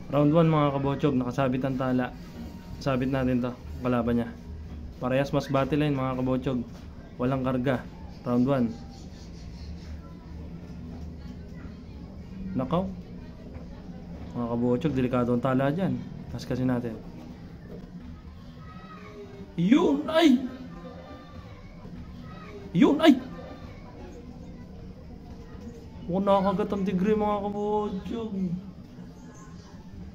Round 1 mga kabotsog, nakasabit ang tala. Sabit natin to, kalaban niya. Parehas mas battle line mga kabotsog. Walang karga. Round 1. Nakaw. Mga kabotsog, delikado ang tala dyan. Tas kasi natin. Yun ay! Yun ay! Nakakagat ang tigre mga kabotsog.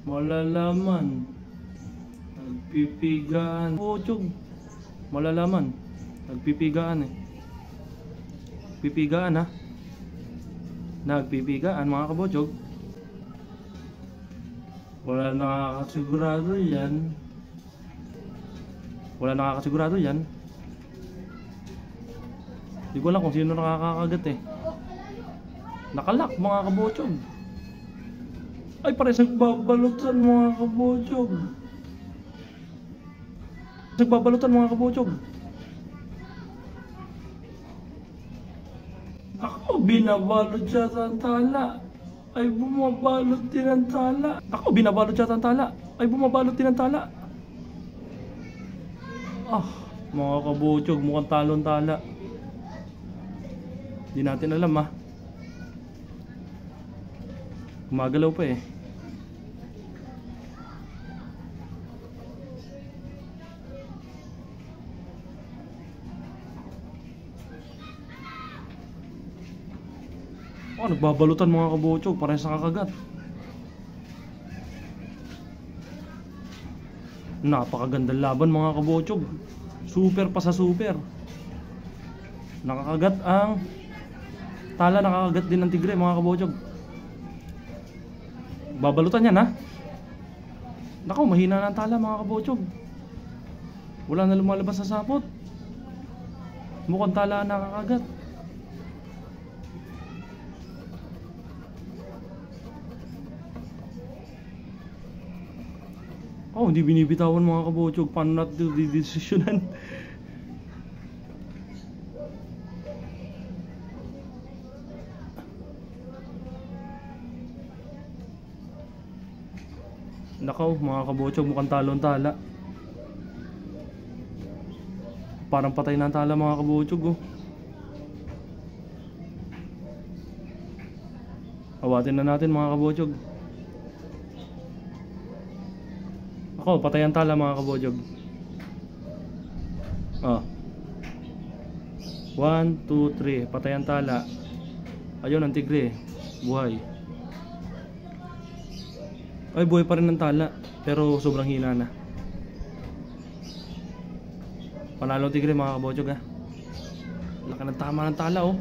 Malalaman. Nagpipigaan. Kabotsog. Malalaman. Nagpipigaan eh. Pipigaan ha. Nagpipigaan mga kabotsog. Wala nakakasigurado yan. Wala nakakasigurado yan. Hindi ko alam kung sino nakakagat eh. Nakalak mga kabotsog. Ay pares nagbabalutan mga kabotsog. Nagbabalutan mga kabotsog. Ako binabalot siya sa tala. Ay bumabalot din ang tala. Ako binabalot siya sa tala. Ay bumabalot din ang tala. Ah, mga kabotsog, mukhang talon tala. Hindi natin alam ah. Gumagalaw pa eh. Oh, nagbabalutan mga kabotsog, parehas nakakagat. Napakagandang laban mga kabotsog. Super pa sa super. Nakakagat ang tala, nakakagat din ng tigre mga kabotsog. Babalutan yan ha. Nako, mahina na ang tala mga kabotsog. Wala na lumalabas sa sapot. Mukhang tala na nakakagat. Oh, hindi binibitawan mga kabotsog. Paano natin didesisyonan? Nakaw mga kabotsog, mukhang talon tala. Parang patay na ang tala mga kabotsog oh. Awatin na natin mga kabotsog. Ako, patay ang tala mga kabotsog. Oh. 1, 2, 3, patay ang tala. Ayun ang tigre, buhay. Ay, buhay pa rin ang tala, pero sobrang hina na. Panalo tigre mga kabotsog ha. Laki ng tama ng tala oh.